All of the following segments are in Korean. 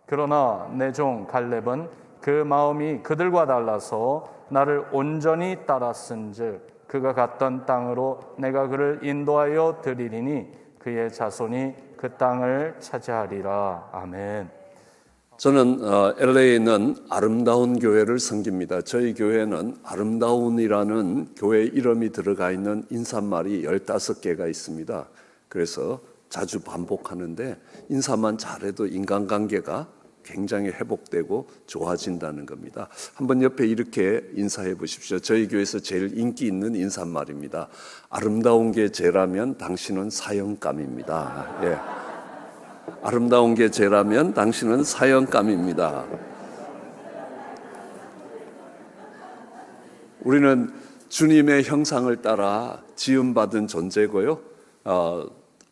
그러나 내 종 갈렙은 그 마음이 그들과 달라서 나를 온전히 따랐은즉 그가 갔던 땅으로 내가 그를 인도하여 드리리니 그의 자손이 그 땅을 차지하리라. 아멘. 저는 LA에 있는 아름다운 교회를 섬깁니다. 저희 교회는 아름다운이라는 교회 이름이 들어가 있는 인사말이 15개가 있습니다. 그래서 자주 반복하는데 인사만 잘해도 인간관계가 굉장히 회복되고 좋아진다는 겁니다. 한번 옆에 이렇게 인사해 보십시오. 저희 교회에서 제일 인기 있는 인사말입니다. 아름다운 게 죄라면 당신은 사형감입니다. 예. 아름다운 게 죄라면 당신은 사형감입니다. 우리는 주님의 형상을 따라 지음받은 존재고요.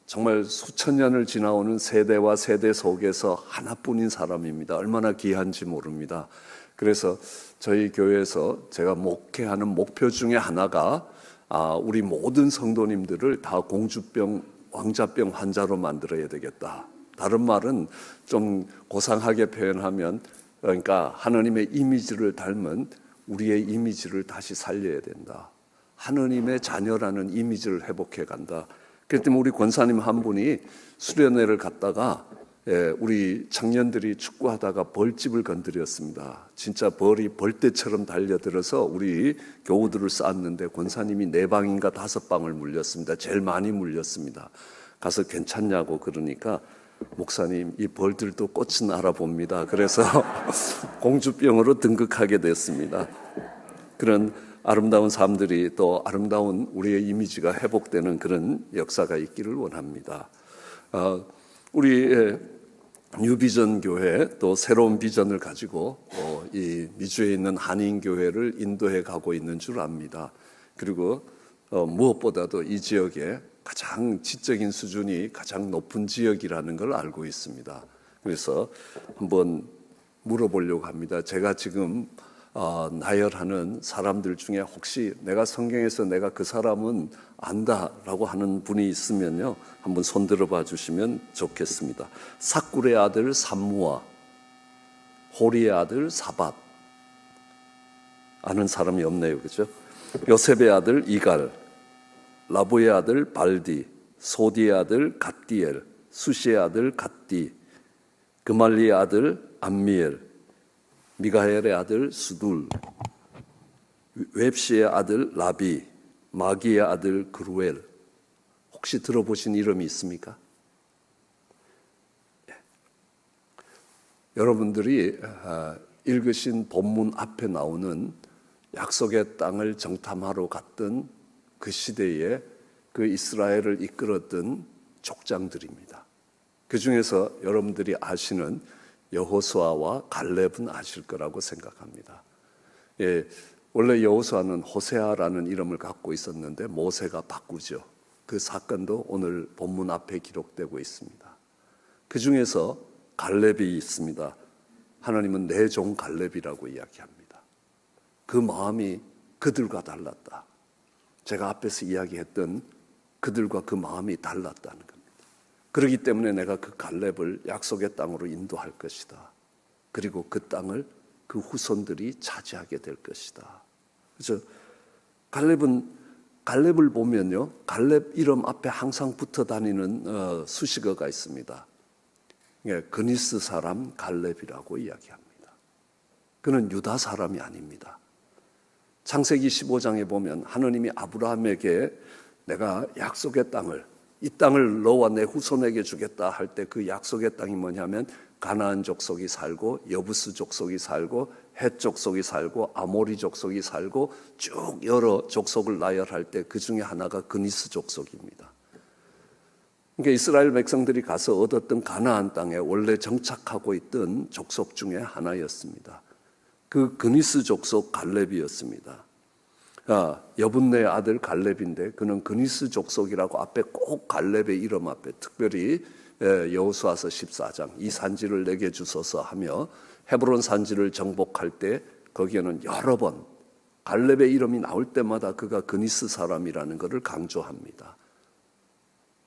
정말 수천 년을 지나오는 세대와 세대 속에서 하나뿐인 사람입니다. 얼마나 귀한지 모릅니다. 그래서 저희 교회에서 제가 목회하는 목표 중에 하나가 우리 모든 성도님들을 다 공주병, 왕자병 환자로 만들어야 되겠다. 다른 말은 좀 고상하게 표현하면 그러니까 하나님의 이미지를 닮은 우리의 이미지를 다시 살려야 된다. 하나님의 자녀라는 이미지를 회복해 간다. 그렇기 때문에 우리 권사님 한 분이 수련회를 갔다가 우리 청년들이 축구하다가 벌집을 건드렸습니다. 진짜 벌이 벌떼처럼 달려들어서 우리 교우들을 쐈는데 권사님이 4방인가 5방을 물렸습니다. 제일 많이 물렸습니다. 가서 괜찮냐고 그러니까 목사님 이 벌들도 꽃은 알아봅니다. 그래서 공주병으로 등극하게 됐습니다. 그런 아름다운 삶들이 또 아름다운 우리의 이미지가 회복되는 그런 역사가 있기를 원합니다. 우리 뉴비전 교회 또 새로운 비전을 가지고 이 미주에 있는 한인교회를 인도해 가고 있는 줄 압니다. 그리고 무엇보다도 이 지역에 가장 지적인 수준이 가장 높은 지역이라는 걸 알고 있습니다. 그래서 한번 물어보려고 합니다. 제가 지금 나열하는 사람들 중에 혹시 내가 성경에서 내가 그 사람은 안다라고 하는 분이 있으면요, 한번 손 들어봐 주시면 좋겠습니다. 삭굴의 아들 삼무아, 호리의 아들 사밧. 아는 사람이 없네요, 그렇죠? 요셉의 아들 이갈, 라보의 아들 발디, 소디의 아들 갓디엘, 수시의 아들 갓디, 그말리의 아들 암미엘, 미가엘의 아들 수둘, 웹시의 아들 라비, 마기의 아들 그루엘. 혹시 들어보신 이름이 있습니까? 네. 여러분들이 읽으신 본문 앞에 나오는 약속의 땅을 정탐하러 갔던 그 시대에 그 이스라엘을 이끌었던 족장들입니다. 그 중에서 여러분들이 아시는 여호수아와 갈렙은 아실 거라고 생각합니다. 예, 원래 여호수아는 호세아라는 이름을 갖고 있었는데 모세가 바꾸죠. 그 사건도 오늘 본문 앞에 기록되고 있습니다. 그 중에서 갈렙이 있습니다. 하나님은 내 종 갈렙이라고 이야기합니다. 그 마음이 그들과 달랐다. 제가 앞에서 이야기했던 그들과 그 마음이 달랐다는 겁니다. 그렇기 때문에 내가 그 갈렙을 약속의 땅으로 인도할 것이다. 그리고 그 땅을 그 후손들이 차지하게 될 것이다. 그래서 갈렙을 보면요, 갈렙 이름 앞에 항상 붙어 다니는 수식어가 있습니다. 그니스 사람 갈렙이라고 이야기합니다. 그는 유다 사람이 아닙니다. 창세기 15장에 보면 하나님이 아브라함에게 내가 약속의 땅을, 이 땅을 너와 내 후손에게 주겠다 할 때 그 약속의 땅이 뭐냐면 가나안 족속이 살고 여부스 족속이 살고 헷 족속이 살고 아모리 족속이 살고 쭉 여러 족속을 나열할 때 그 중에 하나가 그니스 족속입니다. 그러니까 이스라엘 백성들이 가서 얻었던 가나안 땅에 원래 정착하고 있던 족속 중에 하나였습니다. 그 그니스 족속 갈렙이었습니다. 여분네의 아들 갈렙인데 그는 그니스 족속이라고 앞에 꼭 갈렙의 이름 앞에 특별히 여호수아서 14장 이 산지를 내게 주소서 하며 헤브론 산지를 정복할 때 거기에는 여러 번 갈렙의 이름이 나올 때마다 그가 그니스 사람이라는 것을 강조합니다.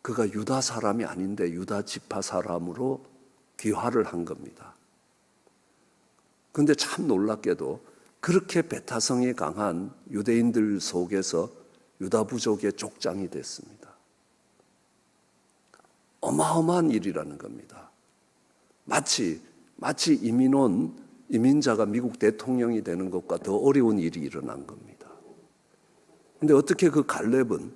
그가 유다 사람이 아닌데 유다 지파 사람으로 귀화를 한 겁니다. 그런데 참 놀랍게도 그렇게 배타성이 강한 유대인들 속에서 유다 부족의 족장이 됐습니다. 어마어마한 일이라는 겁니다. 마치 이민자가 미국 대통령이 되는 것과 더 어려운 일이 일어난 겁니다. 그런데 어떻게 그 갈렙은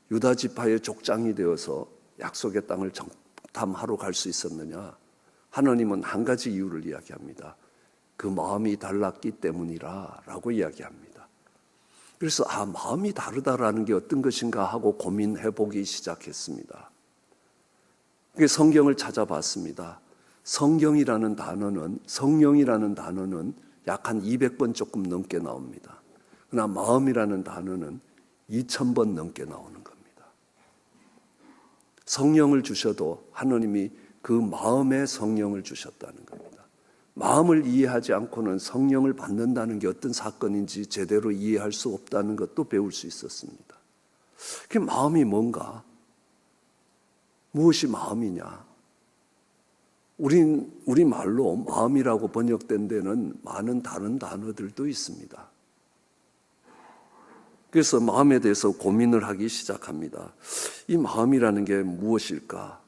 유다 지파의 족장이 되어서 약속의 땅을 정탐하러 갈 수 있었느냐? 하나님은 한 가지 이유를 이야기합니다. 그 마음이 달랐기 때문이라 라고 이야기합니다. 그래서 마음이 다르다라는 게 어떤 것인가 하고 고민해 보기 시작했습니다. 성경을 찾아봤습니다. 성경이라는 단어는, 성령이라는 단어는 약 한 200번 조금 넘게 나옵니다. 그러나 마음이라는 단어는 2000번 넘게 나오는 겁니다. 성령을 주셔도 하나님이 그 마음의 성령을 주셨다는 겁니다. 마음을 이해하지 않고는 성령을 받는다는 게 어떤 사건인지 제대로 이해할 수 없다는 것도 배울 수 있었습니다. 그 마음이 뭔가? 무엇이 마음이냐? 우리 말로 마음이라고 번역된 데는 많은 다른 단어들도 있습니다. 그래서 마음에 대해서 고민을 하기 시작합니다. 이 마음이라는 게 무엇일까?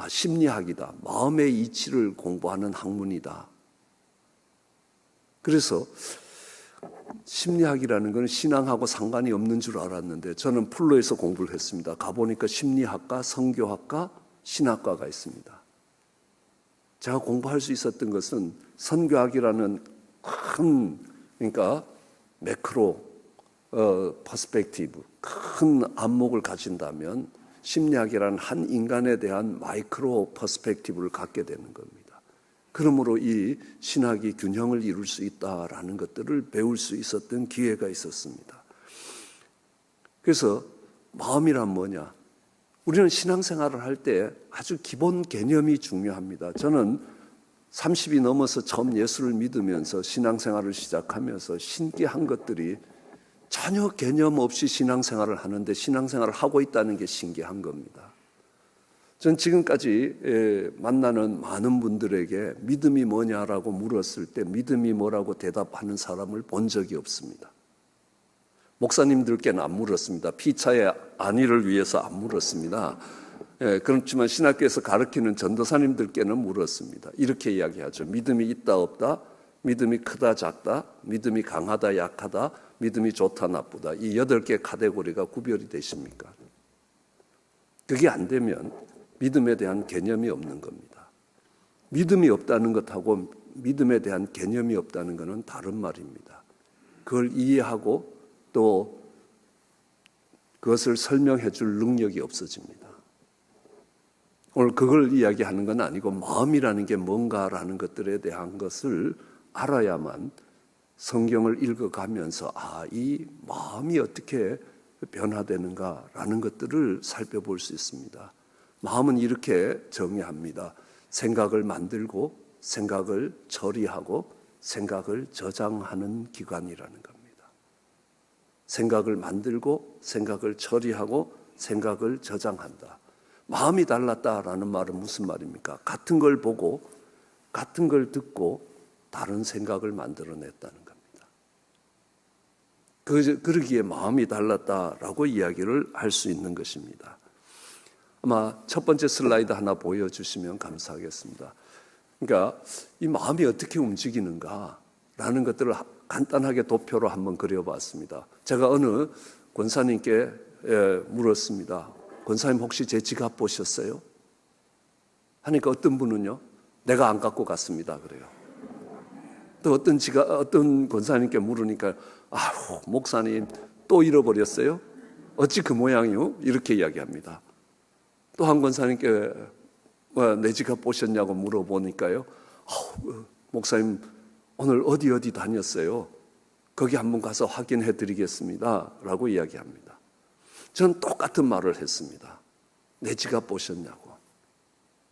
심리학이다. 마음의 이치를 공부하는 학문이다. 그래서 심리학이라는 건 신앙하고 상관이 없는 줄 알았는데 저는 풀로에서 공부를 했습니다. 가보니까 심리학과, 선교학과, 신학과가 있습니다. 제가 공부할 수 있었던 것은 선교학이라는 큰, 그러니까 매크로 퍼스펙티브, 큰 안목을 가진다면 심리학이라는 한 인간에 대한 마이크로 퍼스펙티브를 갖게 되는 겁니다. 그러므로 이 신학이 균형을 이룰 수 있다라는 것들을 배울 수 있었던 기회가 있었습니다. 그래서 마음이란 뭐냐? 우리는 신앙생활을 할 때 아주 기본 개념이 중요합니다. 저는 30이 넘어서 처음 예수를 믿으면서 신앙생활을 시작하면서 신기한 것들이 전혀 개념 없이 신앙생활을 하는데 신앙생활을 하고 있다는 게 신기한 겁니다. 전 지금까지 만나는 많은 분들에게 믿음이 뭐냐라고 물었을 때 믿음이 뭐라고 대답하는 사람을 본 적이 없습니다. 목사님들께는 안 물었습니다. 피차의 안위를 위해서 안 물었습니다. 그렇지만 신학교에서 가르치는 전도사님들께는 물었습니다. 이렇게 이야기하죠. 믿음이 있다 없다, 믿음이 크다 작다, 믿음이 강하다 약하다, 믿음이 좋다 나쁘다. 이 8개 카테고리가 구별이 되십니까? 그게 안 되면 믿음에 대한 개념이 없는 겁니다. 믿음이 없다는 것하고 믿음에 대한 개념이 없다는 것은 다른 말입니다. 그걸 이해하고 또 그것을 설명해 줄 능력이 없어집니다. 오늘 그걸 이야기하는 건 아니고 마음이라는 게 뭔가라는 것들에 대한 것을 알아야만 성경을 읽어가면서 이 마음이 어떻게 변화되는가라는 것들을 살펴볼 수 있습니다. 마음은 이렇게 정의합니다. 생각을 만들고 생각을 처리하고 생각을 저장하는 기관이라는 겁니다. 생각을 만들고 생각을 처리하고 생각을 저장한다. 마음이 달랐다라는 말은 무슨 말입니까? 같은 걸 보고 같은 걸 듣고 다른 생각을 만들어냈다는 겁니다. 그러기에 마음이 달랐다라고 이야기를 할 수 있는 것입니다. 아마 첫 번째 슬라이드 하나 보여주시면 감사하겠습니다. 그러니까 이 마음이 어떻게 움직이는가라는 것들을 간단하게 도표로 한번 그려봤습니다. 제가 어느 권사님께 물었습니다. 권사님 혹시 제 지갑 보셨어요? 하니까 어떤 분은요, 내가 안 갖고 갔습니다. 그래요. 또 어떤 권사님께 물으니까 목사님 또 잃어버렸어요? 어찌 그 모양이요? 이렇게 이야기합니다. 또 한 권사님께 내 지갑 보셨냐고 물어보니까요, 목사님 오늘 어디 다녔어요? 거기 한번 가서 확인해 드리겠습니다 라고 이야기합니다. 저는 똑같은 말을 했습니다. 내 지갑 보셨냐고.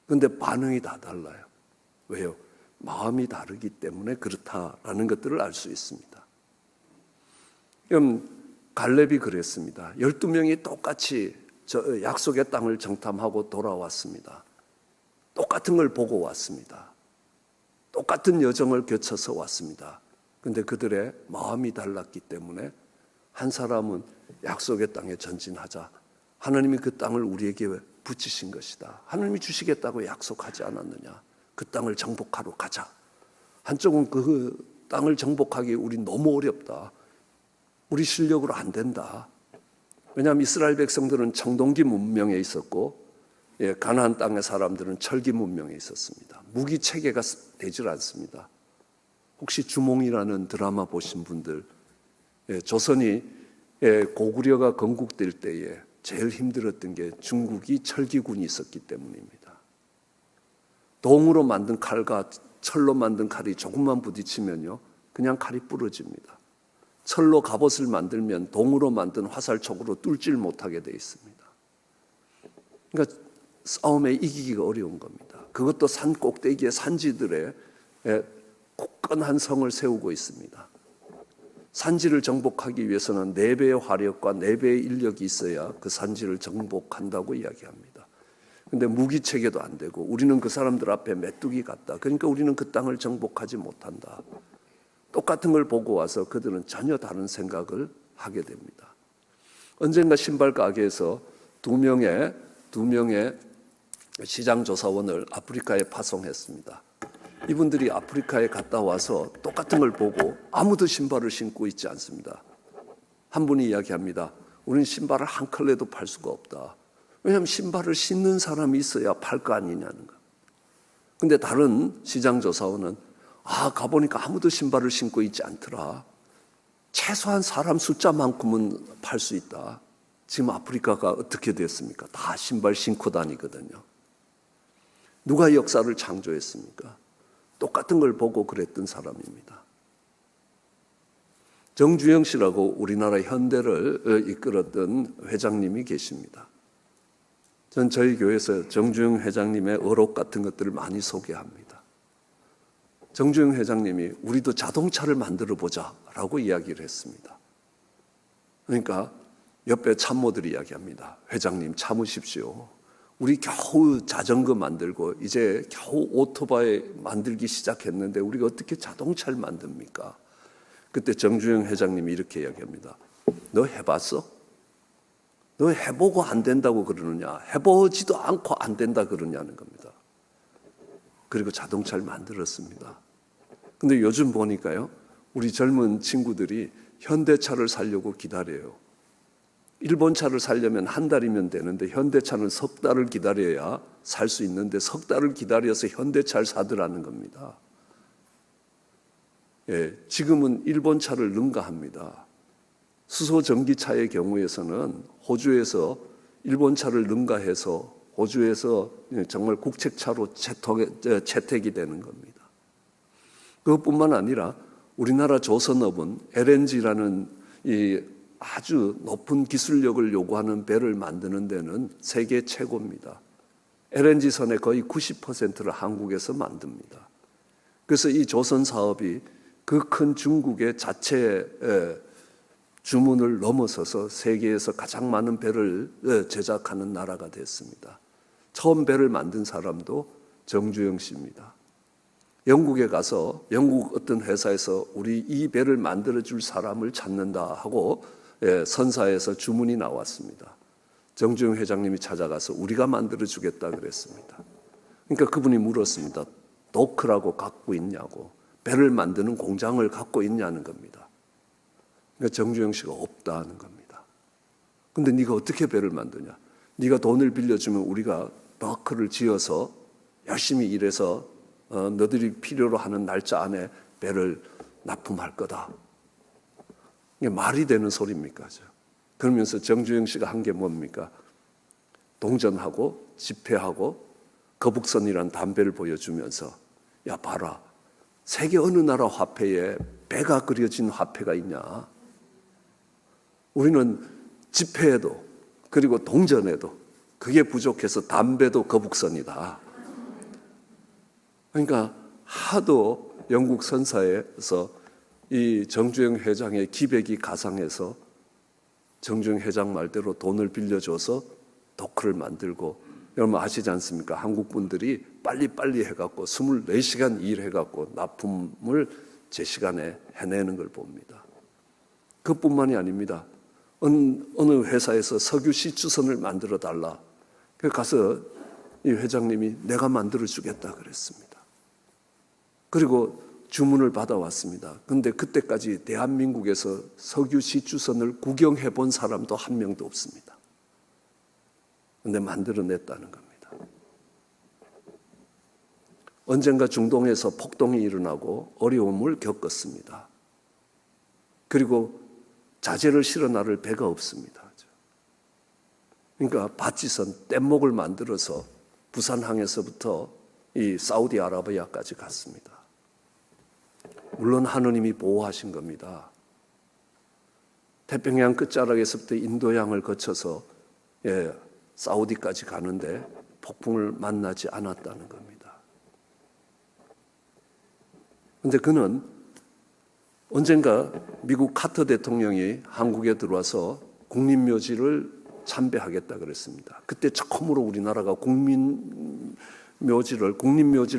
그런데 반응이 다 달라요. 왜요? 마음이 다르기 때문에 그렇다라는 것들을 알 수 있습니다. 그럼 갈렙이 그랬습니다. 12명이 똑같이 약속의 땅을 정탐하고 돌아왔습니다. 똑같은 걸 보고 왔습니다. 똑같은 여정을 거쳐서 왔습니다. 근데 그들의 마음이 달랐기 때문에 한 사람은 약속의 땅에 전진하자. 하나님이 그 땅을 우리에게 붙이신 것이다. 하나님이 주시겠다고 약속하지 않았느냐. 그 땅을 정복하러 가자. 한쪽은 그 땅을 정복하기 우리 너무 어렵다. 우리 실력으로 안 된다. 왜냐하면 이스라엘 백성들은 청동기 문명에 있었고 가나안 땅의 사람들은 철기 문명에 있었습니다. 무기 체계가 되질 않습니다. 혹시 주몽이라는 드라마 보신 분들, 조선이 고구려가 건국될 때에 제일 힘들었던 게 중국이 철기군이 있었기 때문입니다. 동으로 만든 칼과 철로 만든 칼이 조금만 부딪히면요, 그냥 칼이 부러집니다. 철로 갑옷을 만들면 동으로 만든 화살촉으로 뚫질 못하게 돼 있습니다. 그러니까 싸움에 이기기가 어려운 겁니다. 그것도 산 꼭대기에 산지들에 굳건한 성을 세우고 있습니다. 산지를 정복하기 위해서는 4배의 화력과 4배의 인력이 있어야 그 산지를 정복한다고 이야기합니다. 그런데 무기체계도 안 되고 우리는 그 사람들 앞에 메뚜기 같다. 그러니까 우리는 그 땅을 정복하지 못한다. 똑같은 걸 보고 와서 그들은 전혀 다른 생각을 하게 됩니다. 언젠가 신발 가게에서 두 명의 시장조사원을 아프리카에 파송했습니다. 이분들이 아프리카에 갔다 와서 똑같은 걸 보고 아무도 신발을 신고 있지 않습니다. 한 분이 이야기합니다. 우리는 신발을 한 컬레도 팔 수가 없다. 왜냐하면 신발을 신는 사람이 있어야 팔 거 아니냐는 거. 근데 다른 시장조사원은 가보니까 아무도 신발을 신고 있지 않더라. 최소한 사람 숫자만큼은 팔 수 있다. 지금 아프리카가 어떻게 됐습니까? 다 신발 신고 다니거든요. 누가 역사를 창조했습니까? 똑같은 걸 보고 그랬던 사람입니다. 정주영 씨라고 우리나라 현대를 이끌었던 회장님이 계십니다. 전 저희 교회에서 정주영 회장님의 어록 같은 것들을 많이 소개합니다. 정주영 회장님이 우리도 자동차를 만들어 보자라고 이야기를 했습니다. 그러니까 옆에 참모들이 이야기합니다. 회장님 참으십시오. 우리 겨우 자전거 만들고 이제 겨우 오토바이 만들기 시작했는데 우리가 어떻게 자동차를 만듭니까? 그때 정주영 회장님이 이렇게 이야기합니다. 너 해봤어? 너 해보고 안 된다고 그러느냐? 해보지도 않고 안 된다 그러냐는 겁니다. 그리고 자동차를 만들었습니다. 근데 요즘 보니까요, 우리 젊은 친구들이 현대차를 사려고 기다려요. 일본 차를 사려면 한 달이면 되는데 현대차는 석 달을 기다려야 살 수 있는데 석 달을 기다려서 현대차를 사더라는 겁니다. 지금은 일본 차를 능가합니다. 수소 전기차의 경우에서는 호주에서 일본 차를 능가해서 호주에서 정말 국책차로 채택이 되는 겁니다. 그것뿐만 아니라 우리나라 조선업은 LNG라는 이 아주 높은 기술력을 요구하는 배를 만드는 데는 세계 최고입니다. LNG선의 거의 90%를 한국에서 만듭니다. 그래서 이 조선 사업이 그 큰 중국의 자체 주문을 넘어서서 세계에서 가장 많은 배를 제작하는 나라가 됐습니다. 처음 배를 만든 사람도 정주영 씨입니다. 영국에 가서 영국 어떤 회사에서 우리 이 배를 만들어줄 사람을 찾는다 하고 선사에서 주문이 나왔습니다. 정주영 회장님이 찾아가서 우리가 만들어주겠다 그랬습니다. 그러니까 그분이 물었습니다. 도크라고 갖고 있냐고. 배를 만드는 공장을 갖고 있냐는 겁니다. 그러니까 정주영 씨가 없다는 겁니다. 근데 네가 어떻게 배를 만드냐? 네가 돈을 빌려주면 우리가 도크를 지어서 열심히 일해서 너들이 필요로 하는 날짜 안에 배를 납품할 거다. 이게 말이 되는 소리입니까? 그러면서 정주영 씨가 한 게 뭡니까? 동전하고 지폐하고 거북선이란 담배를 보여주면서 야 봐라. 세계 어느 나라 화폐에 배가 그려진 화폐가 있냐? 우리는 지폐에도 그리고 동전에도 그게 부족해서 담배도 거북선이다. 그러니까 하도 영국 선사에서 이 정주영 회장의 기백이 가상해서 정주영 회장 말대로 돈을 빌려줘서 도크를 만들고 여러분 아시지 않습니까? 한국 분들이 빨리빨리 해갖고 24시간 일해갖고 납품을 제 시간에 해내는 걸 봅니다. 그뿐만이 아닙니다. 어느 회사에서 석유 시추선을 만들어 달라. 가서 이 회장님이 내가 만들어 주겠다 그랬습니다. 그리고 주문을 받아왔습니다. 그런데 그때까지 대한민국에서 석유 시추선을 구경해 본 사람도 한 명도 없습니다. 그런데 만들어냈다는 겁니다. 언젠가 중동에서 폭동이 일어나고 어려움을 겪었습니다. 그리고 자재를 실어 나를 배가 없습니다. 그러니까 바치선 뗏목을 만들어서 부산항에서부터 이 사우디아라비아까지 갔습니다. 물론 하느님이 보호하신 겁니다. 태평양 끝자락에서부터 인도양을 거쳐서 사우디까지 가는데 폭풍을 만나지 않았다는 겁니다. 그런데 그는 언젠가 미국 카터 대통령이 한국에 들어와서 국립묘지를 참배하겠다 그랬습니다. 그때 처음으로 우리나라가 국립묘지를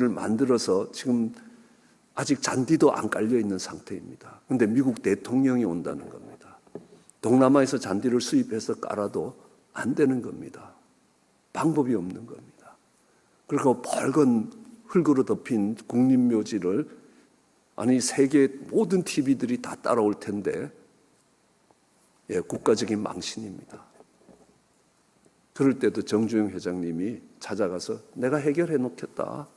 만들어서 지금 아직 잔디도 안 깔려 있는 상태입니다. 그런데 미국 대통령이 온다는 겁니다. 동남아에서 잔디를 수입해서 깔아도 안 되는 겁니다. 방법이 없는 겁니다. 그리고 밝은 흙으로 덮인 국립묘지를 세계 모든 TV들이 다 따라올 텐데 국가적인 망신입니다. 그럴 때도 정주영 회장님이 찾아가서 내가 해결해 놓겠다.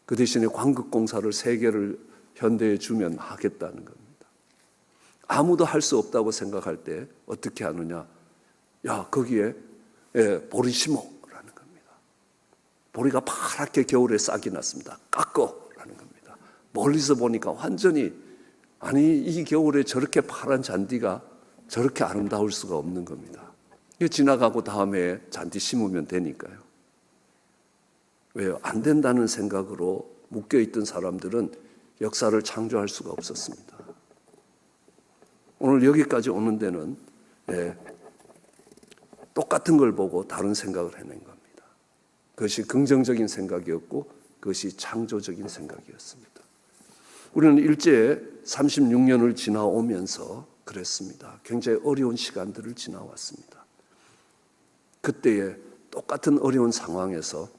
그 대신에 광극공사를 3개를 현대에 주면 하겠다는 겁니다. 아무도 할 수 없다고 생각할 때 어떻게 하느냐? 거기에 보리심어라는 겁니다. 보리가 파랗게 겨울에 싹이 났습니다. 깎어라는 겁니다. 멀리서 보니까 완전히 이 겨울에 저렇게 파란 잔디가 저렇게 아름다울 수가 없는 겁니다. 지나가고 다음에 잔디 심으면 되니까요. 왜요? 안 된다는 생각으로 묶여있던 사람들은 역사를 창조할 수가 없었습니다. 오늘 여기까지 오는 데는 똑같은 걸 보고 다른 생각을 해낸 겁니다. 그것이 긍정적인 생각이었고 그것이 창조적인 생각이었습니다. 우리는 일제에 36년을 지나오면서 그랬습니다. 굉장히 어려운 시간들을 지나왔습니다. 그때에 똑같은 어려운 상황에서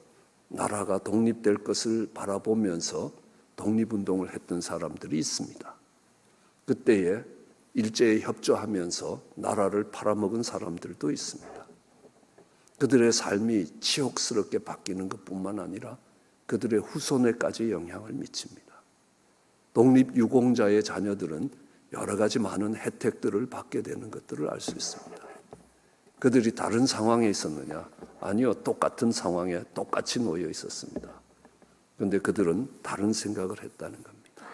나라가 독립될 것을 바라보면서 독립운동을 했던 사람들이 있습니다. 그때에 일제에 협조하면서 나라를 팔아먹은 사람들도 있습니다. 그들의 삶이 치욕스럽게 바뀌는 것뿐만 아니라 그들의 후손에까지 영향을 미칩니다. 독립유공자의 자녀들은 여러 가지 많은 혜택들을 받게 되는 것들을 알 수 있습니다. 그들이 다른 상황에 있었느냐? 아니요, 똑같은 상황에 똑같이 놓여 있었습니다. 그런데 그들은 다른 생각을 했다는 겁니다.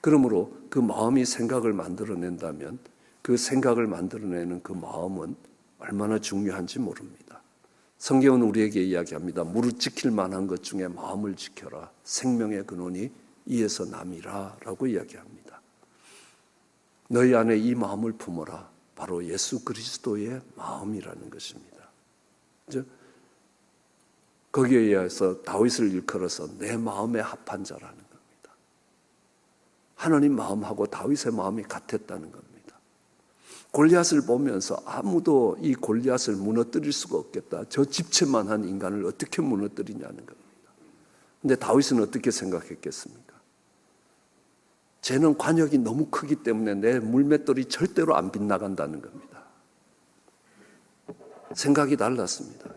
그러므로 그 마음이 생각을 만들어낸다면 그 생각을 만들어내는 그 마음은 얼마나 중요한지 모릅니다. 성경은 우리에게 이야기합니다. 무릇 지킬 만한 것 중에 마음을 지켜라. 생명의 근원이 이에서 남이라 라고 이야기합니다. 너희 안에 이 마음을 품어라. 바로 예수 그리스도의 마음이라는 것입니다. 거기에 의해서 다윗을 일컬어서 내 마음에 합한 자라는 겁니다. 하나님 마음하고 다윗의 마음이 같았다는 겁니다. 골리앗을 보면서 아무도 이 골리앗을 무너뜨릴 수가 없겠다. 저 집채만한 인간을 어떻게 무너뜨리냐는 겁니다. 그런데 다윗은 어떻게 생각했겠습니까? 쟤는 관역이 너무 크기 때문에 내 물맷돌이 절대로 안 빗나간다는 겁니다. 생각이 달랐습니다.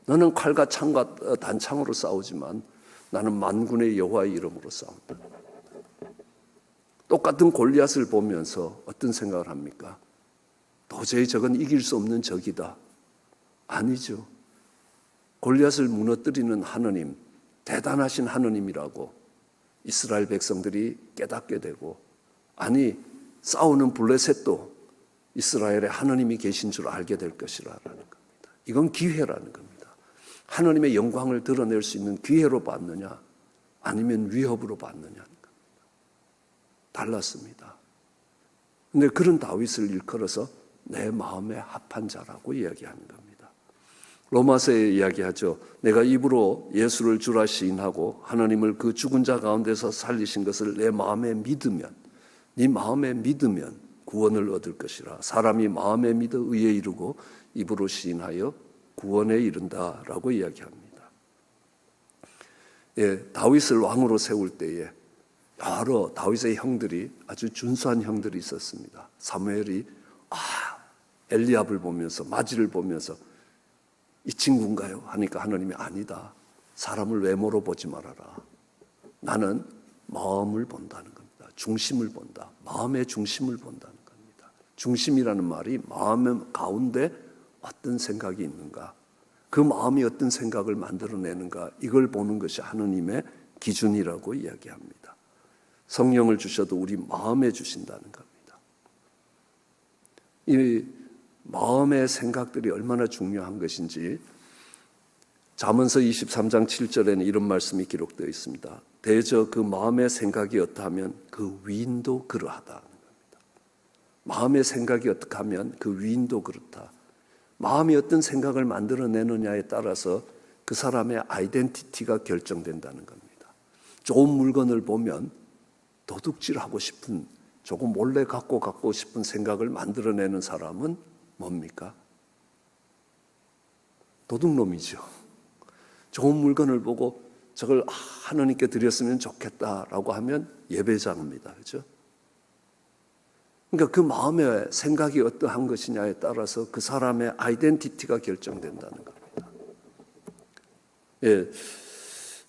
너는 칼과 창과 단창으로 싸우지만 나는 만군의 여호와의 이름으로 싸운다. 똑같은 골리앗을 보면서 어떤 생각을 합니까? 도저히 저건 이길 수 없는 적이다. 아니죠. 골리앗을 무너뜨리는 하느님, 대단하신 하느님이라고 이스라엘 백성들이 깨닫게 되고, 싸우는 블레셋도 이스라엘에 하느님이 계신 줄 알게 될 것이라는 겁니다. 이건 기회라는 겁니다. 하느님의 영광을 드러낼 수 있는 기회로 봤느냐, 아니면 위협으로 봤느냐는 겁니다. 달랐습니다. 그런데 그런 다윗을 일컬어서 내 마음에 합한 자라고 이야기하는 겁니다. 로마서에 이야기하죠. 내가 입으로 예수를 주라 시인하고 하나님을 그 죽은 자 가운데서 살리신 것을 내 마음에 믿으면, 네 마음에 믿으면 구원을 얻을 것이라. 사람이 마음에 믿어 의에 이르고 입으로 시인하여 구원에 이른다라고 이야기합니다. 예, 다윗을 왕으로 세울 때에 여러 다윗의 형들이, 아주 준수한 형들이 있었습니다. 사무엘이 엘리압을 보면서, 마지를 보면서 이 친구인가요? 하니까 하나님이 아니다. 사람을 외모로 보지 말아라. 나는 마음을 본다는 겁니다. 중심을 본다. 마음의 중심을 본다는 겁니다. 중심이라는 말이 마음 가운데 어떤 생각이 있는가, 그 마음이 어떤 생각을 만들어내는가, 이걸 보는 것이 하느님의 기준이라고 이야기합니다. 성령을 주셔도 우리 마음에 주신다는 겁니다. 이 마음의 생각들이 얼마나 중요한 것인지 잠언서 23장 7절에는 이런 말씀이 기록되어 있습니다. 대저 그 마음의 생각이 어떠하면 그 위인도 그러하다. 마음의 생각이 어떻게 하면 그 위인도 그렇다. 마음이 어떤 생각을 만들어내느냐에 따라서 그 사람의 아이덴티티가 결정된다는 겁니다. 좋은 물건을 보면 도둑질하고 싶은, 조금 몰래 갖고 싶은 생각을 만들어내는 사람은 뭡니까? 도둑놈이죠. 좋은 물건을 보고 저걸 하나님께 드렸으면 좋겠다라고 하면 예배자입니다. 그렇죠? 그러니까 그 마음의 생각이 어떠한 것이냐에 따라서 그 사람의 아이덴티티가 결정된다는 겁니다. 예,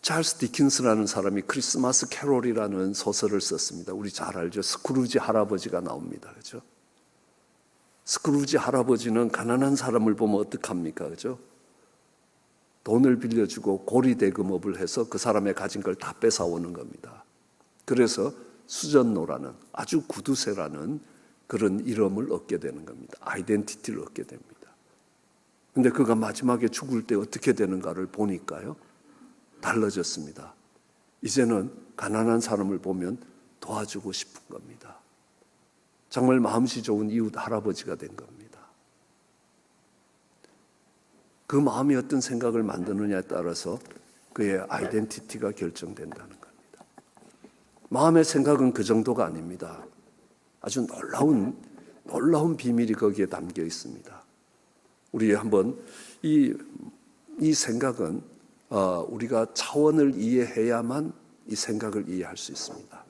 찰스 디킨스라는 사람이 크리스마스 캐롤이라는 소설을 썼습니다. 우리 잘 알죠. 스크루지 할아버지가 나옵니다. 그렇죠? 스크루지 할아버지는 가난한 사람을 보면 어떡합니까? 그렇죠? 돈을 빌려주고 고리대금업을 해서 그 사람의 가진 걸 다 뺏어오는 겁니다. 그래서 수전노라는, 아주 구두쇠라는 그런 이름을 얻게 되는 겁니다. 아이덴티티를 얻게 됩니다. 근데 그가 마지막에 죽을 때 어떻게 되는가를 보니까요, 달라졌습니다. 이제는 가난한 사람을 보면 도와주고 싶은 겁니다. 정말 마음씨 좋은 이웃 할아버지가 된 겁니다. 그 마음이 어떤 생각을 만드느냐에 따라서 그의 아이덴티티가 결정된다는 겁니다. 마음의 생각은 그 정도가 아닙니다. 아주 놀라운 비밀이 거기에 담겨 있습니다. 우리 한번 이 생각은 우리가 차원을 이해해야만 이 생각을 이해할 수 있습니다.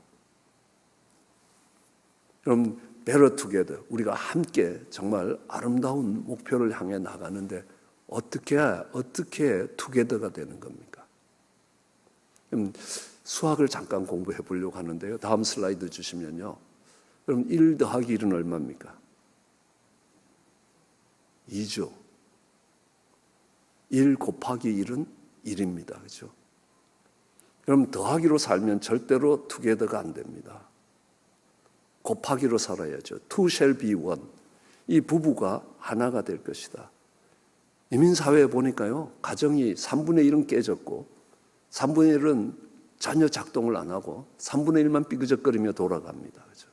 그럼 better together, 우리가 함께 정말 아름다운 목표를 향해 나가는데 어떻게 together가 되는 겁니까? 그럼 수학을 잠깐 공부해 보려고 하는데요. 다음 슬라이드 주시면요. 그럼 1 더하기 1은 얼마입니까? 2죠. 1 곱하기 1은 1입니다. 그렇죠? 그럼 더하기로 살면 절대로 together가 안 됩니다. 곱하기로 살아야죠. Two shall be one. 이 부부가 하나가 될 것이다. 이민사회에 보니까요, 가정이 3분의 1은 깨졌고 3분의 1은 전혀 작동을 안 하고 3분의 1만 삐그적거리며 돌아갑니다. 그렇죠?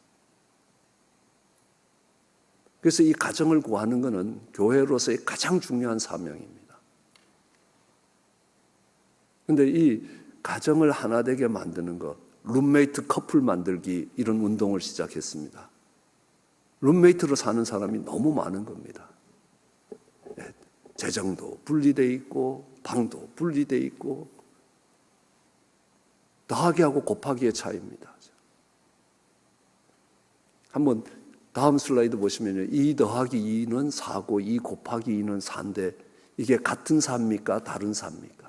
그래서 이 가정을 구하는 것은 교회로서의 가장 중요한 사명입니다. 그런데 이 가정을 하나 되게 만드는 것, 룸메이트 커플 만들기, 이런 운동을 시작했습니다. 룸메이트로 사는 사람이 너무 많은 겁니다. 재정도 분리되어 있고 방도 분리되어 있고 더하기하고 곱하기의 차이입니다. 한번 다음 슬라이드 보시면요. 2 더하기 2는 4고 2 곱하기 2는 4인데 이게 같은 4입니까? 다른 4입니까?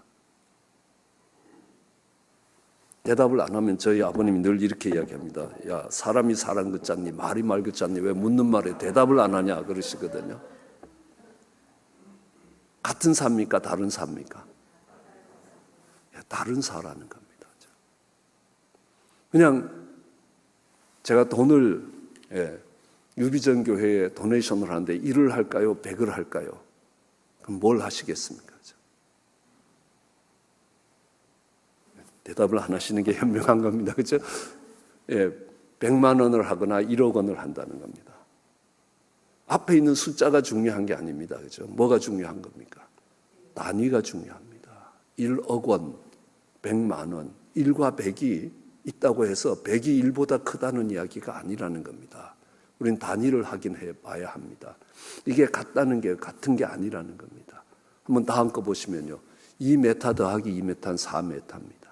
대답을 안 하면 저희 아버님이 늘 이렇게 이야기합니다. 야, 사람이 사람 같잖니, 말이 말 같잖니, 왜 묻는 말에 대답을 안 하냐 그러시거든요. 같은 4입니까? 다른 4입니까? 다른 4라는 겁니다. 그냥 제가 돈을 유비전 교회에 도네이션을 하는데 1을 할까요? 100을 할까요? 그럼 뭘 하시겠습니까? 대답을 안 하시는 게 현명한 겁니다. 그렇죠? 100만 원을 하거나 1억 원을 한다는 겁니다. 앞에 있는 숫자가 중요한 게 아닙니다. 그렇죠? 뭐가 중요한 겁니까? 단위가 중요합니다. 1억 원, 100만 원, 1과 100이 있다고 해서 100이 1보다 크다는 이야기가 아니라는 겁니다. 우린 단위를 확인해 봐야 합니다. 이게 같다는 게 같은 게 아니라는 겁니다. 한번 다음 거 보시면요. 2m 더하기 2m는 4m입니다.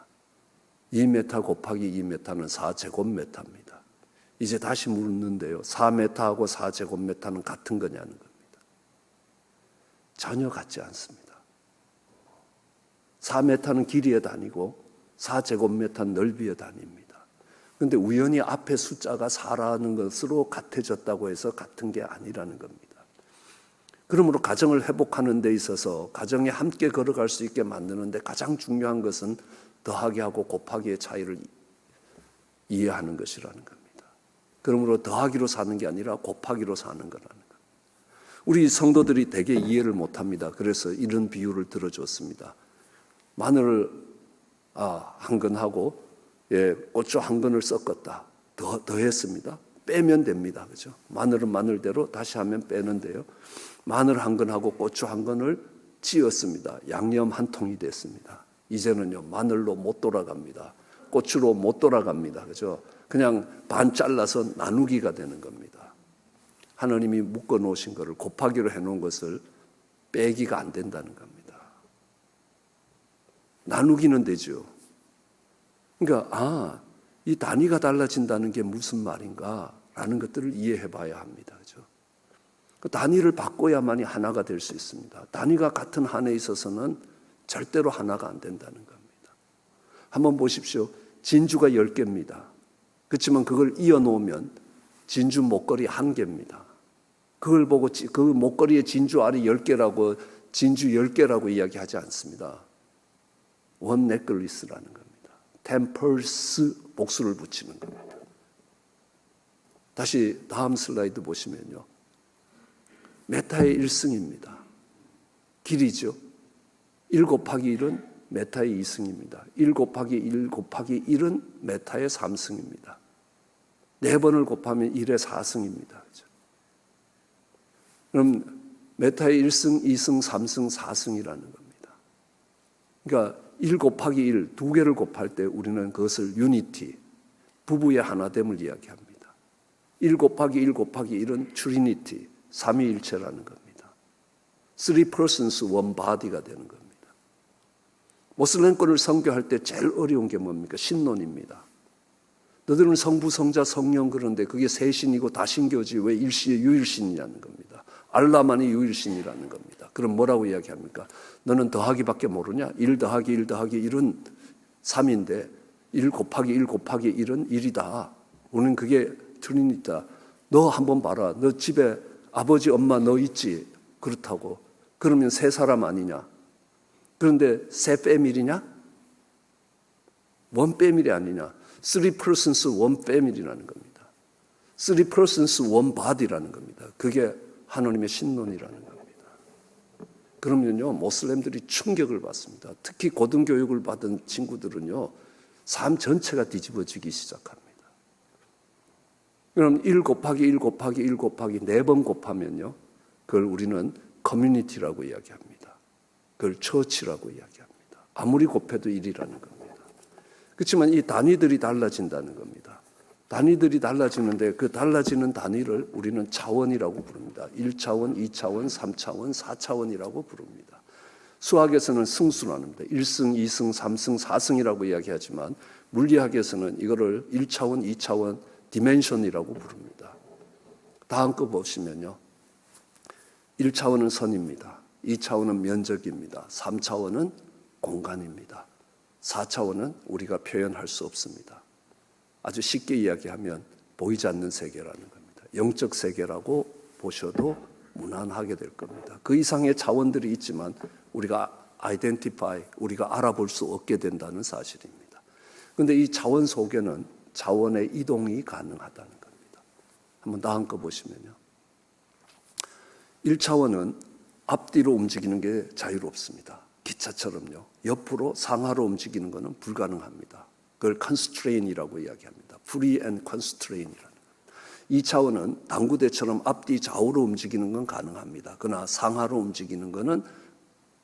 2m 곱하기 2m는 4제곱미터입니다. 이제 다시 묻는데요. 4m하고 4제곱미터는 같은 거냐는 겁니다. 전혀 같지 않습니다. 4m는 길이의 단위고 4제곱미터는 넓이의 단위입니다. 그런데 우연히 앞에 숫자가 4라는 것으로 같아졌다고 해서 같은 게 아니라는 겁니다. 그러므로 가정을 회복하는 데 있어서 가정에 함께 걸어갈 수 있게 만드는데 가장 중요한 것은 더하기하고 곱하기의 차이를 이해하는 것이라는 겁니다. 그러므로 더하기로 사는 게 아니라 곱하기로 사는 거라는 겁니다. 우리 성도들이 되게 이해를 못합니다. 그래서 이런 비유를 들어줬습니다. 마늘을 한 근하고 고추 한 근을 섞었다. 더했습니다. 빼면 됩니다. 그죠? 마늘은 마늘대로 다시 하면 빼는데요. 마늘 한 근하고 고추 한 근을 찧었습니다. 양념 한 통이 됐습니다. 이제는요, 마늘로 못 돌아갑니다. 고추로 못 돌아갑니다. 그죠? 그냥 반 잘라서 나누기가 되는 겁니다. 하나님이 묶어 놓으신 것을 곱하기로 해 놓은 것을 빼기가 안 된다는 겁니다. 나누기는 되죠. 그러니까 이 단위가 달라진다는 게 무슨 말인가라는 것들을 이해해 봐야 합니다. 그죠? 그 단위를 바꿔야만이 하나가 될 수 있습니다. 단위가 같은 한에 있어서는 절대로 하나가 안 된다는 겁니다. 한번 보십시오. 진주가 10개입니다. 그렇지만 그걸 이어 놓으면 진주 목걸이 1개입니다. 그걸 보고 그 목걸이에 진주 알이 10개라고 진주 10개라고 이야기하지 않습니다. 원 넥클리스라는 겁니다. 10 pearls 복수를 붙이는 겁니다. 다시 다음 슬라이드 보시면요. 메타의 1승입니다. 길이죠. 1 곱하기 1은 메타의 2승입니다. 1 곱하기 1 곱하기 1은 메타의 3승입니다. 4번을 곱하면 1의 4승입니다. 그렇죠? 그럼 메타의 1승, 2승, 3승, 4승이라는 겁니다. 그러니까 1 곱하기 1, 2개를 곱할 때 우리는 그것을 유니티, 부부의 하나됨을 이야기합니다. 1 곱하기 1 곱하기 1은 트리니티, 삼위일체라는 겁니다. Three persons, one body가 되는 겁니다. 모슬렘권을 선교할 때 제일 어려운 게 뭡니까? 신론입니다. 너희들은 성부, 성자, 성령 그런데 그게 세신이고 다신교지 왜 일시의 유일신이냐는 겁니다. 알라만이 유일신이라는 겁니다. 그럼 뭐라고 이야기합니까? 너는 더하기밖에 모르냐? 1 더하기 1 더하기 1은 3인데 1 곱하기 1 곱하기 1은 1이다. 우리는 그게 트리니티다. 너 한번 봐라. 너 집에 아버지, 엄마 너 있지? 그렇다고. 그러면 세 사람 아니냐? 그런데 세 패밀리냐? 원 패밀리 아니냐? Three persons, one family라는 겁니다. Three persons, one body라는 겁니다. 그게 하나님의 신론이라는 겁니다. 그러면요, 모슬렘들이 충격을 받습니다. 특히 고등교육을 받은 친구들은요, 삶 전체가 뒤집어지기 시작합니다. 그럼 1 곱하기 1 곱하기 1 곱하기 4번 곱하면요, 그걸 우리는 커뮤니티라고 이야기합니다. 그걸 처치라고 이야기합니다. 아무리 곱해도 1이라는 겁니다. 그렇지만 이 단위들이 달라진다는 겁니다. 단위들이 달라지는데 그 달라지는 단위를 우리는 차원이라고 부릅니다. 1차원, 2차원, 3차원, 4차원이라고 부릅니다. 수학에서는 승수라는 겁니다. 1승, 2승, 3승, 4승이라고 이야기하지만 물리학에서는 이거를 1차원, 2차원, 디멘션이라고 부릅니다. 다음 거 보시면요. 1차원은 선입니다. 2차원은 면적입니다. 3차원은 공간입니다. 4차원은 우리가 표현할 수 없습니다. 아주 쉽게 이야기하면 보이지 않는 세계라는 겁니다. 영적 세계라고 보셔도 무난하게 될 겁니다. 그 이상의 차원들이 있지만 우리가 아이덴티파이, 우리가 알아볼 수 없게 된다는 사실입니다. 그런데 이 차원 속에는 차원의 이동이 가능하다는 겁니다. 한번 다음 거 보시면요. 1차원은 앞뒤로 움직이는 게 자유롭습니다. 기차처럼요. 옆으로 상하로 움직이는 것은 불가능합니다. 그걸 constraint이라고 이야기합니다. free and constraint이라는 것. 2차원은 당구대처럼 앞뒤 좌우로 움직이는 건 가능합니다. 그러나 상하로 움직이는 것은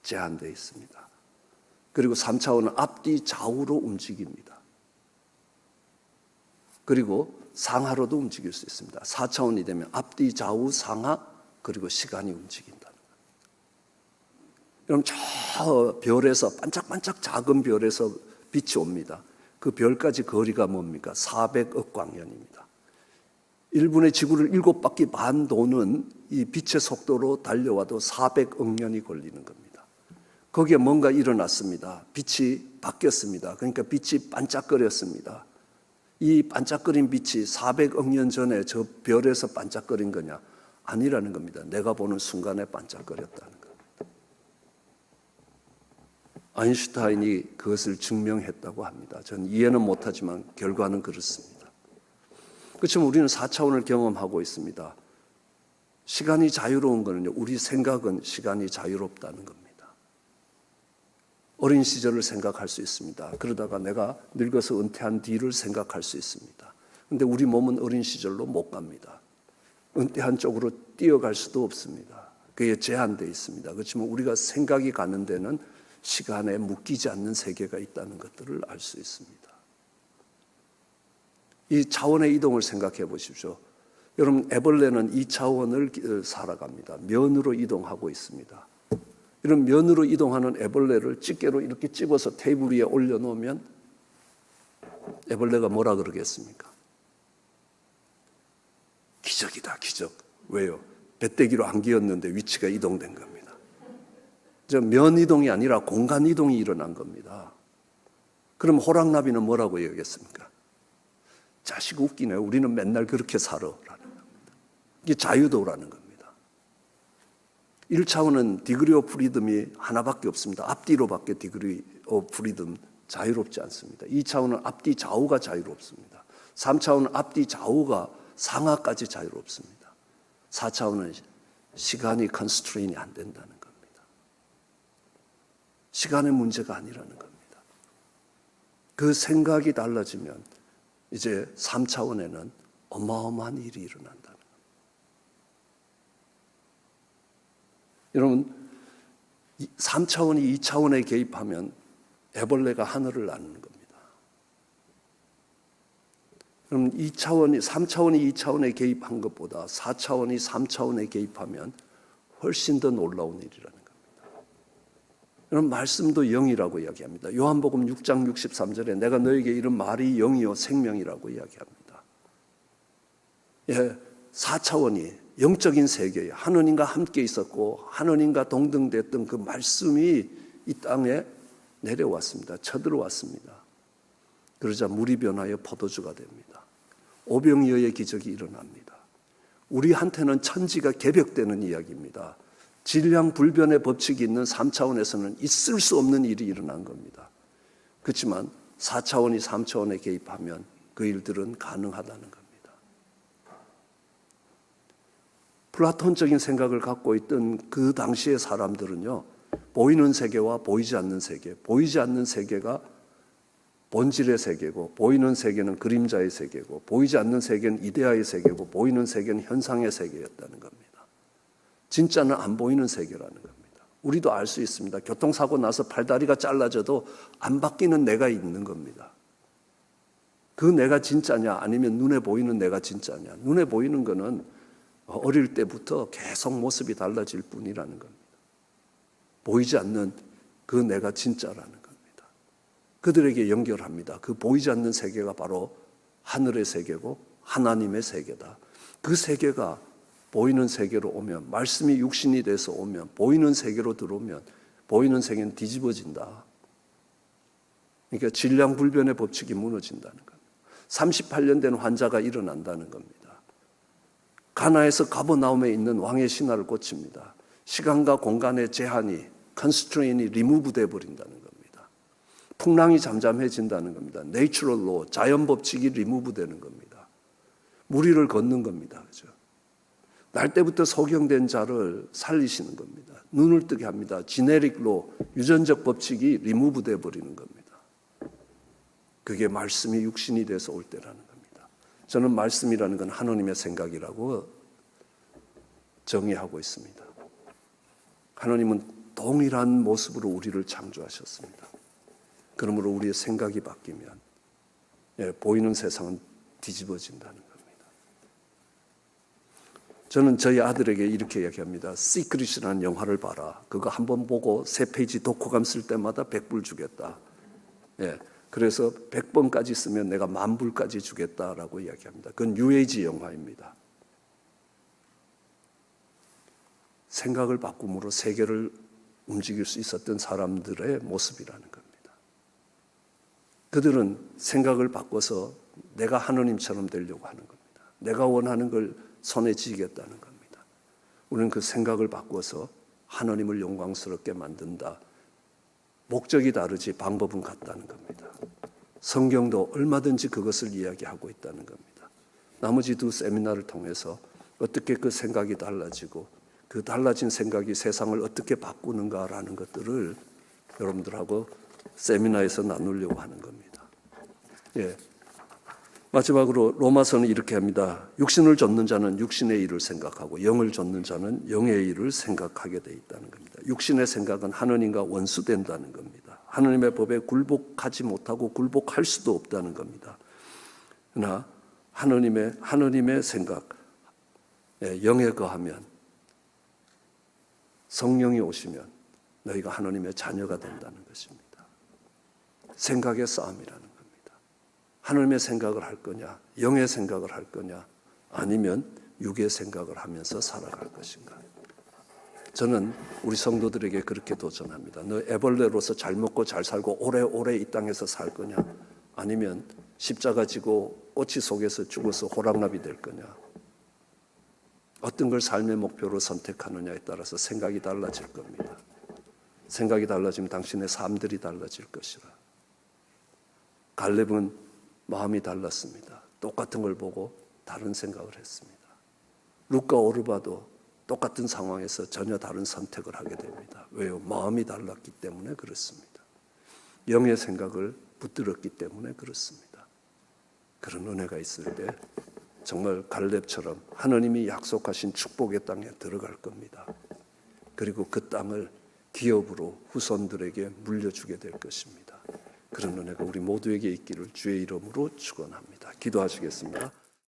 제한되어 있습니다. 그리고 3차원은 앞뒤 좌우로 움직입니다. 그리고 상하로도 움직일 수 있습니다. 4차원이 되면 앞뒤 좌우 상하 그리고 시간이 움직인다는 거예요. 그럼 저 별에서 반짝반짝 작은 별에서 빛이 옵니다. 그 별까지 거리가 뭡니까? 400억 광년입니다. 1분의 지구를 7바퀴 반 도는 이 빛의 속도로 달려와도 400억 년이 걸리는 겁니다. 거기에 뭔가 일어났습니다. 빛이 바뀌었습니다. 그러니까 빛이 반짝거렸습니다. 이 반짝거린 빛이 400억 년 전에 저 별에서 반짝거린 거냐? 아니라는 겁니다. 내가 보는 순간에 반짝거렸다는 겁니다. 아인슈타인이 그것을 증명했다고 합니다. 저는 이해는 못하지만 결과는 그렇습니다. 그렇지만 우리는 4차원을 경험하고 있습니다. 시간이 자유로운 거는요, 우리 생각은 시간이 자유롭다는 겁니다. 어린 시절을 생각할 수 있습니다. 그러다가 내가 늙어서 은퇴한 뒤를 생각할 수 있습니다. 그런데 우리 몸은 어린 시절로 못 갑니다. 은퇴한 쪽으로 뛰어갈 수도 없습니다. 그게 제한되어 있습니다. 그렇지만 우리가 생각이 가는 데는 시간에 묶이지 않는 세계가 있다는 것들을 알 수 있습니다. 이 차원의 이동을 생각해 보십시오. 여러분, 애벌레는 이 차원을 살아갑니다. 면으로 이동하고 있습니다. 이런 면으로 이동하는 애벌레를 집게로 이렇게 집어서 테이블 위에 올려놓으면 애벌레가 뭐라 그러겠습니까? 기적이다, 기적. 왜요? 배때기로 안 기었는데 위치가 이동된 겁니다. 면 이동이 아니라 공간 이동이 일어난 겁니다. 그럼 호랑나비는 뭐라고 얘기했습니까? 자식 웃기네. 우리는 맨날 그렇게 살아라는 겁니다. 이게 자유도라는 겁니다. 1차원은 디그리 오브 프리덤이 하나밖에 없습니다. 앞뒤로밖에 디그리 오브 프리덤 자유롭지 않습니다. 2차원은 앞뒤 좌우가 자유롭습니다. 3차원은 앞뒤 좌우가 상하까지 자유롭습니다. 4차원은 시간이 컨스트레인이 안 된다는 겁니다. 시간의 문제가 아니라는 겁니다. 그 생각이 달라지면 이제 3차원에는 어마어마한 일이 일어난다는 겁니다. 여러분, 3차원이 2차원에 개입하면 애벌레가 하늘을 나는 겁니다. 그럼 3차원이 2차원에 개입한 것보다 4차원이 3차원에 개입하면 훨씬 더 놀라운 일이라는 겁니다. 여러분, 말씀도 영이라고 이야기합니다. 요한복음 6장 63절에 내가 너에게 이런 말이 영이요 생명이라고 이야기합니다. 예, 4차원이 영적인 세계에 하느님과 함께 있었고 하느님과 동등됐던 그 말씀이 이 땅에 내려왔습니다. 쳐들어왔습니다. 그러자 물이 변하여 포도주가 됩니다. 오병이어의 기적이 일어납니다. 우리한테는 천지가 개벽되는 이야기입니다. 질량불변의 법칙이 있는 3차원에서는 있을 수 없는 일이 일어난 겁니다. 그렇지만 4차원이 3차원에 개입하면 그 일들은 가능하다는 겁니다. 플라톤적인 생각을 갖고 있던 그 당시의 사람들은요, 보이는 세계와 보이지 않는 세계, 보이지 않는 세계가 본질의 세계고, 보이는 세계는 그림자의 세계고, 보이지 않는 세계는 이데아의 세계고, 보이는 세계는 현상의 세계였다는 겁니다. 진짜는 안 보이는 세계라는 겁니다. 우리도 알 수 있습니다. 교통사고 나서 팔다리가 잘라져도 안 바뀌는 내가 있는 겁니다. 그 내가 진짜냐 아니면 눈에 보이는 내가 진짜냐. 눈에 보이는 거는 어릴 때부터 계속 모습이 달라질 뿐이라는 겁니다. 보이지 않는 그 내가 진짜라는 겁니다. 그들에게 연결합니다. 그 보이지 않는 세계가 바로 하늘의 세계고 하나님의 세계다. 그 세계가 보이는 세계로 오면, 말씀이 육신이 돼서 오면, 보이는 세계로 들어오면 보이는 세계는 뒤집어진다. 그러니까 질량불변의 법칙이 무너진다는 겁니다. 38년 된 환자가 일어난다는 겁니다. 가나에서 가버나움에 있는 왕의 신화를 고칩니다. 시간과 공간의 제한이, 컨스트레인이 리무브 돼 버린다는 겁니다. 풍랑이 잠잠해진다는 겁니다. 내추럴 로, 자연 법칙이 리무브 되는 겁니다. 무리를 걷는 겁니다. 그죠? 날 때부터 소경된 자를 살리시는 겁니다. 눈을 뜨게 합니다. 지네릭 로, 유전적 법칙이 리무브 돼 버리는 겁니다. 그게 말씀이 육신이 돼서 올 때라는 겁니다. 저는 말씀이라는 건 하나님의 생각이라고 정의하고 있습니다. 하나님은 동일한 모습으로 우리를 창조하셨습니다. 그러므로 우리의 생각이 바뀌면 보이는 세상은 뒤집어진다는 겁니다. 저는 저희 아들에게 이렇게 얘기합니다. 시크릿이라는 영화를 봐라. 그거 한번 보고 3페이지 독후감 쓸 때마다 100불 주겠다. 그래서 100번까지 쓰면 내가 10,000불까지 주겠다라고 이야기합니다. 그건 뉴에이지 영화입니다. 생각을 바꿈으로 세계를 움직일 수 있었던 사람들의 모습이라는 겁니다. 그들은 생각을 바꿔서 내가 하느님처럼 되려고 하는 겁니다. 내가 원하는 걸 손에 쥐겠다는 겁니다. 우리는 그 생각을 바꿔서 하느님을 영광스럽게 만든다. 목적이 다르지 방법은 같다는 겁니다. 성경도 얼마든지 그것을 이야기하고 있다는 겁니다. 나머지 두 세미나를 통해서 어떻게 그 생각이 달라지고 그 달라진 생각이 세상을 어떻게 바꾸는가라는 것들을 여러분들하고 세미나에서 나누려고 하는 겁니다. 마지막으로 로마서는 이렇게 합니다. 육신을 좇는 자는 육신의 일을 생각하고 영을 좇는 자는 영의 일을 생각하게 돼 있다는 겁니다. 육신의 생각은 하느님과 원수된다는 겁니다. 하느님의 법에 굴복하지 못하고 굴복할 수도 없다는 겁니다. 그러나 하느님의 생각, 영에 거하면 성령이 오시면 너희가 하느님의 자녀가 된다는 것입니다. 생각의 싸움이라는 겁니다. 하느님의 생각을 할 거냐, 영의 생각을 할 거냐, 아니면 육의 생각을 하면서 살아갈 것인가. 저는 우리 성도들에게 그렇게 도전합니다. 너 애벌레로서 잘 먹고 잘 살고 오래오래 이 땅에서 살 거냐, 아니면 십자가 지고 꼬치 속에서 죽어서 호랑나비 될 거냐. 어떤 걸 삶의 목표로 선택하느냐에 따라서 생각이 달라질 겁니다. 생각이 달라지면 당신의 삶들이 달라질 것이라. 갈렙은 마음이 달랐습니다. 똑같은 걸 보고 다른 생각을 했습니다. 룻과 오르바도 똑같은 상황에서 전혀 다른 선택을 하게 됩니다. 왜요? 마음이 달랐기 때문에 그렇습니다. 영의 생각을 붙들었기 때문에 그렇습니다. 그런 은혜가 있을 때 정말 갈렙처럼 하나님이 약속하신 축복의 땅에 들어갈 겁니다. 그리고 그 땅을 기업으로 후손들에게 물려주게 될 것입니다. 그런 은혜가 우리 모두에게 있기를 주의 이름으로 축원합니다. 기도하시겠습니다.